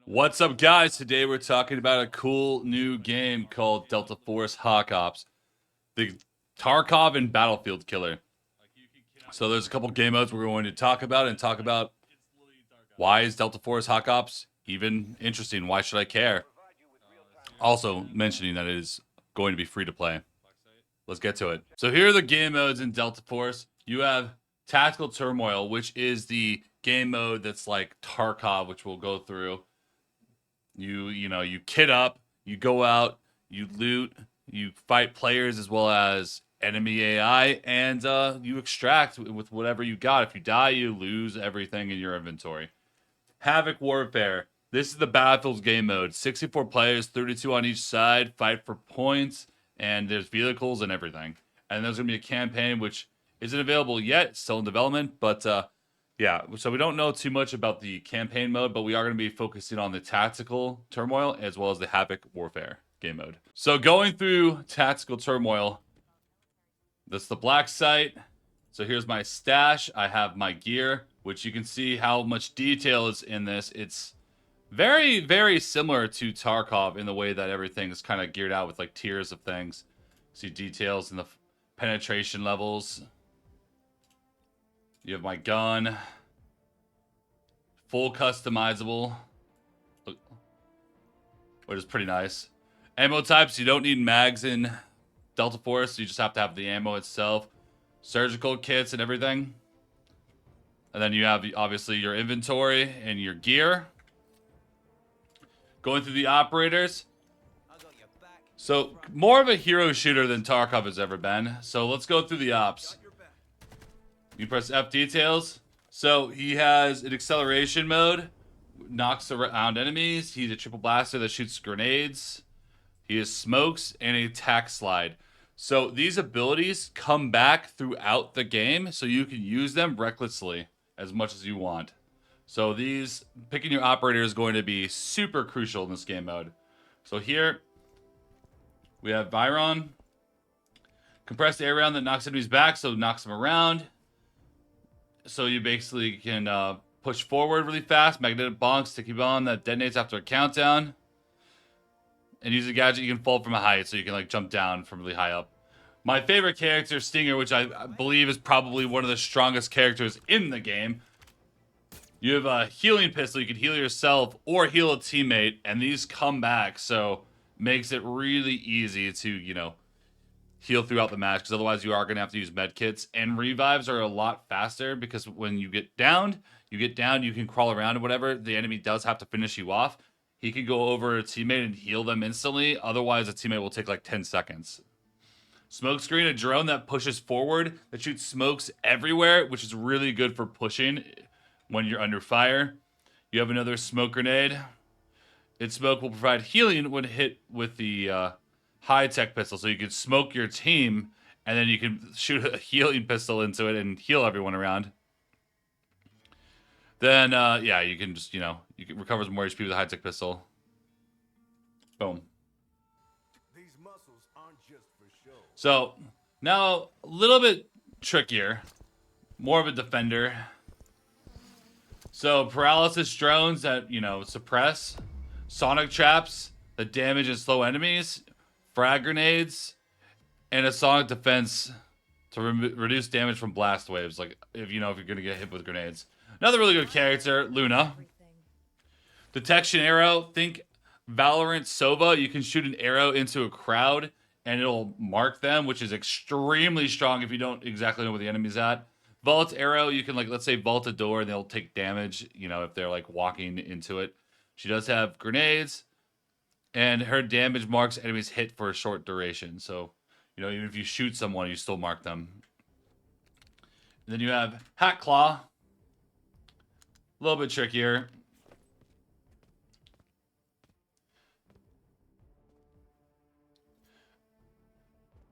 What's up, guys? Today we're talking about a cool new game called Delta Force Hawk Ops, the Tarkov and Battlefield Killer. So there's a couple game modes we're going to talk about why is Delta Force Hawk Ops even interesting? Why should I care? Also mentioning that it is going to be free to play. Let's get to it. So here are the game modes in Delta Force. You have Tactical Turmoil, which is the game mode that's like Tarkov, which we'll go through. You kit up, you go out, you loot, you fight players as well as enemy AI, and you extract with whatever you got. If you die, you lose everything in your inventory. Havoc Warfare. This is the Battlefields game mode. 64 players, 32 on each side, fight for points, and there's vehicles and everything. And there's going to be a campaign which isn't available yet, still in development, but yeah, so we don't know too much about the campaign mode, but we are going to be focusing on the Tactical Turmoil as well as the Havoc Warfare game mode. So going through Tactical Turmoil, that's the black site. So here's my stash. I have my gear, which you can see how much detail is in this. It's very, very similar to Tarkov in the way that everything is kind of geared out with like tiers of things. See details in the penetration levels. You have my gun. Full customizable. Which is pretty nice. Ammo types, you don't need mags in Delta Force. You just have to have the ammo itself. Surgical kits and everything. And then you have, obviously, your inventory and your gear. Going through the operators. So, more of a hero shooter than Tarkov has ever been. So, let's go through the ops. You press F details. So he has an acceleration mode, knocks around enemies. He's a triple blaster that shoots grenades. He has smokes and a attack slide. So these abilities come back throughout the game, so you can use them recklessly as much as you want. So these, picking your operator is going to be super crucial in this game mode. So here, we have Byron. Compressed air round that knocks enemies back, so it knocks them around. So you basically can push forward really fast. Magnetic bonk, sticky bomb that detonates after a countdown. And use a gadget, you can fall from a height, so you can like jump down from really high up. My favorite character, Stinger, which I believe is probably one of the strongest characters in the game. You have a healing pistol. You can heal yourself or heal a teammate, and these come back, so makes it really easy to, heal throughout the match, because otherwise you are going to have to use med kits. And revives are a lot faster, because when you get down, you can crawl around or whatever. The enemy does have to finish you off. He can go over a teammate and heal them instantly. Otherwise, a teammate will take like 10 seconds. Smokescreen, a drone that pushes forward, that shoots smokes everywhere, which is really good for pushing when you're under fire. You have another smoke grenade. Its smoke will provide healing when hit with the high-tech pistol, so you can smoke your team, and then you can shoot a healing pistol into it and heal everyone around. Then, yeah, you can just, you can recover some more HP with a high-tech pistol. Boom. These muscles aren't just for show. So, now, a little bit trickier. More of a defender. So, paralysis drones that, suppress. Sonic traps that damage and slow enemies. Frag grenades, and a sonic defense to reduce damage from blast waves. Like if you're gonna get hit with grenades. Another really good character, Luna. Detection arrow. Think Valorant Sova. You can shoot an arrow into a crowd and it'll mark them, which is extremely strong if you don't exactly know where the enemy's at. Vault arrow. You can let's say vault a door and they'll take damage. If they're like walking into it. She does have grenades. And her damage marks enemies hit for a short duration. So, even if you shoot someone, you still mark them. And then you have Hat Claw. A little bit trickier.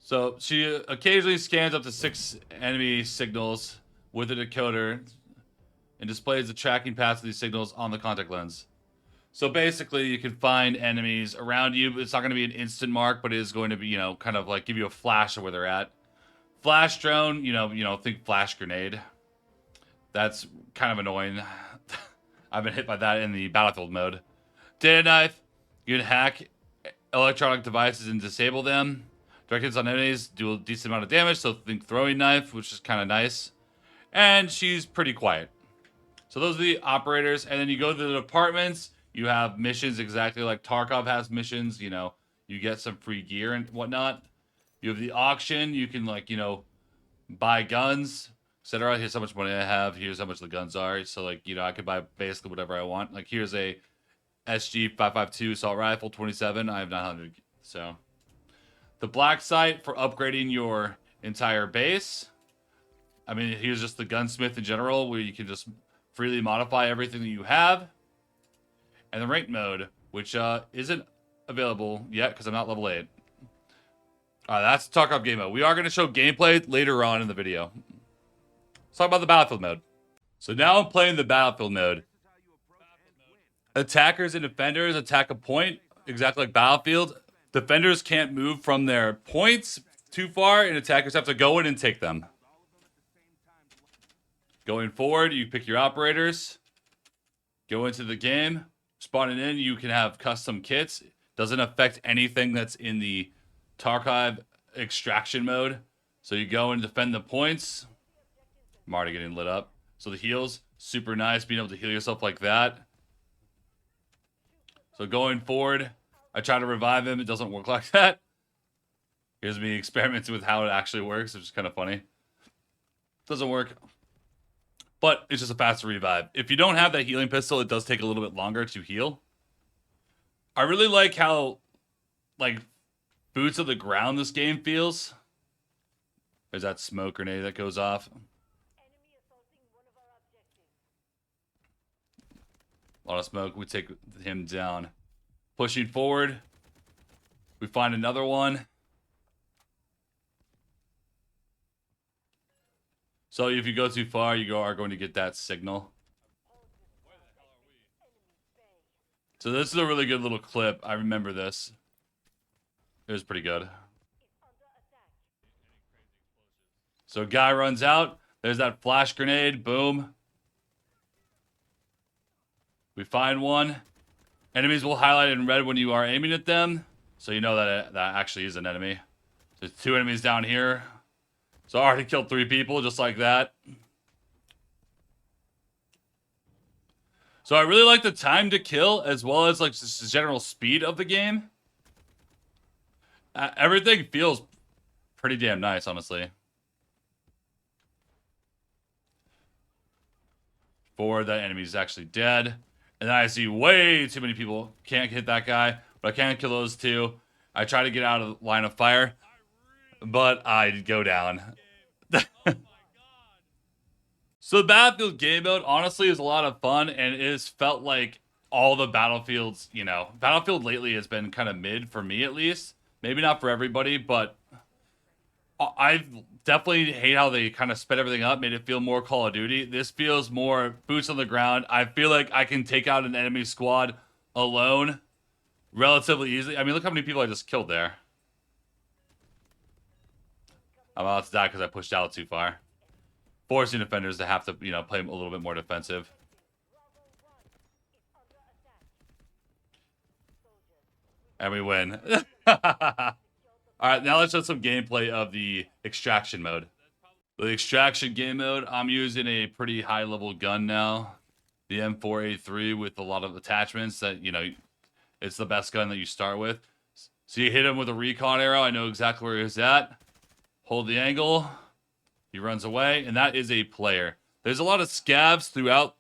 So, she occasionally scans up to 6 enemy signals with a decoder and displays the tracking paths of these signals on the contact lens. So basically, you can find enemies around you. It's not going to be an instant mark, but it is going to be, kind of like give you a flash of where they're at. Flash drone, think flash grenade. That's kind of annoying. I've been hit by that in the Battlefield mode. Data knife. You can hack electronic devices and disable them. Direct hits on enemies do a decent amount of damage, so think throwing knife, which is kind of nice. And she's pretty quiet. So those are the operators. And then you go to the departments. You have missions exactly like Tarkov has missions. You know, you get some free gear and whatnot. You have the auction. You can, like, you know, buy guns, etc. Here's how much money I have. Here's how much the guns are. So, like, you know, I could buy basically whatever I want. Like, here's a SG-552 assault rifle, 27. I have 900. So, the black site for upgrading your entire base. I mean, here's just the gunsmith in general, where you can just freely modify everything that you have. And the ranked mode, which isn't available yet because I'm not level 8. That's Tarkov game mode. We are going to show gameplay later on in the video. Let's talk about the battlefield mode. So now I'm playing the battlefield mode. Attackers and defenders attack a point, exactly like Battlefield. Defenders can't move from their points too far, and attackers have to go in and take them. Going forward, you pick your operators. Go into the game. Spawning in, you can have custom kits. Doesn't affect anything that's in the Tarkov extraction mode. So you go and defend the points. I'm already getting lit up. So the heals, super nice, being able to heal yourself like that. So going forward, I try to revive him. It doesn't work like that. Here's me experimenting with how it actually works, which is kind of funny. Doesn't work. But it's just a faster revive. If you don't have that healing pistol, it does take a little bit longer to heal. I really like how, like, boots of the ground this game feels. There's that smoke grenade that goes off. A lot of smoke. We take him down. Pushing forward. We find another one. So if you go too far, you are going to get that signal. So this is a really good little clip. I remember this. It was pretty good. So guy runs out. There's that flash grenade. Boom. We find one. Enemies will highlight in red when you are aiming at them. So you know that that actually is an enemy. There's 2 enemies down here. So I already killed 3 people just like that. So I really like the time to kill as well as like just the general speed of the game. Everything feels pretty damn nice, honestly. Forward, that enemy's actually dead. And then I see way too many people. Can't hit that guy, but I can kill those 2. I try to get out of the line of fire, but I go down. So the Battlefield game mode, honestly, is a lot of fun, and it has felt like all the Battlefields, you know, Battlefield lately has been kind of mid for me, at least. Maybe not for everybody, but I definitely hate how they kind of sped everything up, made it feel more Call of Duty. This feels more boots on the ground. I feel like I can take out an enemy squad alone relatively easily. I mean, look how many people I just killed there. I'm about to die because I pushed out too far. Forcing defenders to have to, you know, play a little bit more defensive. And we win. Alright, now let's show some gameplay of the extraction mode. The extraction game mode, I'm using a pretty high level gun now. The M4A3 with a lot of attachments that, you know, it's the best gun that you start with. So you hit him with a recon arrow. I know exactly where he's at. Hold the angle. He runs away, and that is a player. There's a lot of scavs throughout,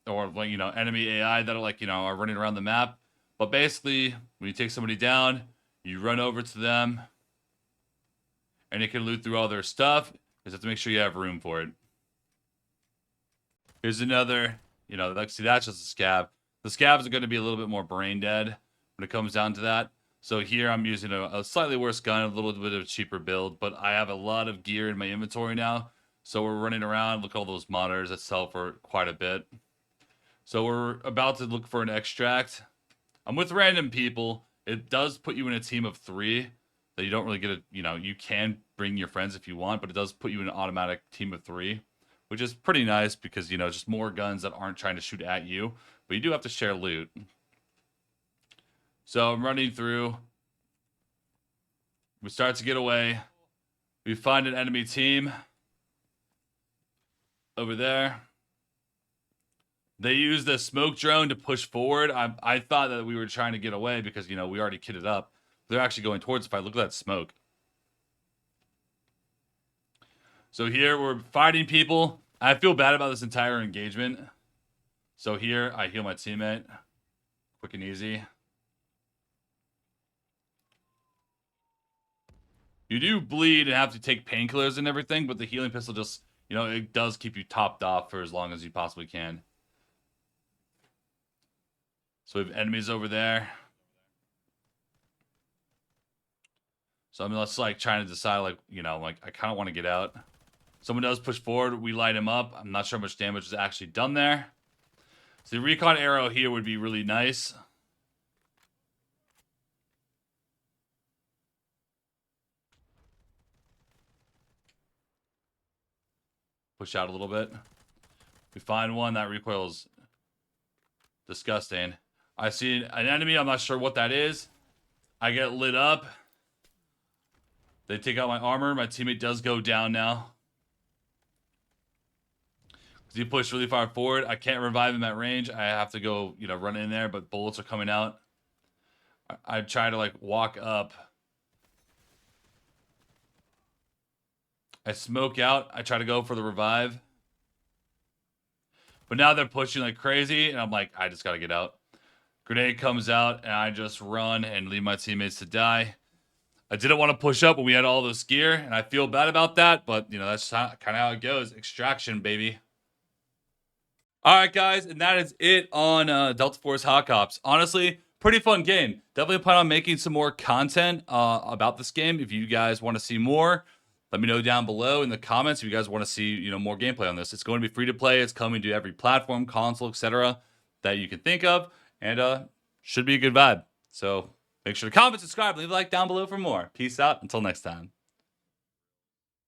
or, like, you know, enemy AI that are, like, you know, are running around the map. But basically, when you take somebody down, you run over to them, and you can loot through all their stuff. You just have to make sure you have room for it. Here's another, you know, like, see, that's just a scav. The scavs are going to be a little bit more brain dead when it comes down to that. So here I'm using a slightly worse gun, a little bit of a cheaper build, but I have a lot of gear in my inventory now. So we're running around. Look at all those monitors that sell for quite a bit. So we're about to look for an extract. I'm with random people. It does put you in a team of 3 that you don't really get a, you know, you can bring your friends if you want, but it does put you in an automatic team of 3, which is pretty nice because, you know, just more guns that aren't trying to shoot at you, but you do have to share loot. So I'm running through. We start to get away. We find an enemy team over there. They use the smoke drone to push forward. I thought that we were trying to get away because, you know, we already kitted up. They're actually going towards us. If I look at that smoke. So here we're fighting people. I feel bad about this entire engagement. So here I heal my teammate. Quick and easy. You do bleed and have to take painkillers and everything, but the healing pistol just, you know, it does keep you topped off for as long as you possibly can. So we have enemies over there. So I'm just like trying to decide, like, you know, like I kind of want to get out. Someone does push forward. We light him up. I'm not sure how much damage is actually done there. So the recon arrow here would be really nice. Push out a little bit. We find one. That recoils disgusting. I see an enemy. I'm not sure what that is. I get lit up. They take out my armor. My teammate does go down now. Because he pushed really far forward. I can't revive him at range. I have to go, you know, run in there, but bullets are coming out. I try to, like, walk up. I smoke out. I try to go for the revive. But now they're pushing like crazy, and I'm like, I just got to get out. Grenade comes out, and I just run and leave my teammates to die. I didn't want to push up when we had all this gear, and I feel bad about that, but, you know, that's kind of how it goes. Extraction, baby. All right, guys, and that is it on Delta Force Hot Ops. Honestly, pretty fun game. Definitely plan on making some more content about this game. If you guys want to see more, let me know down below in the comments if you guys want to see, you know, more gameplay on this. It's going to be free to play. It's coming to every platform, console, etc. that you can think of, and should be a good vibe. So make sure to comment, subscribe, leave a like down below for more. Peace out. Until next time.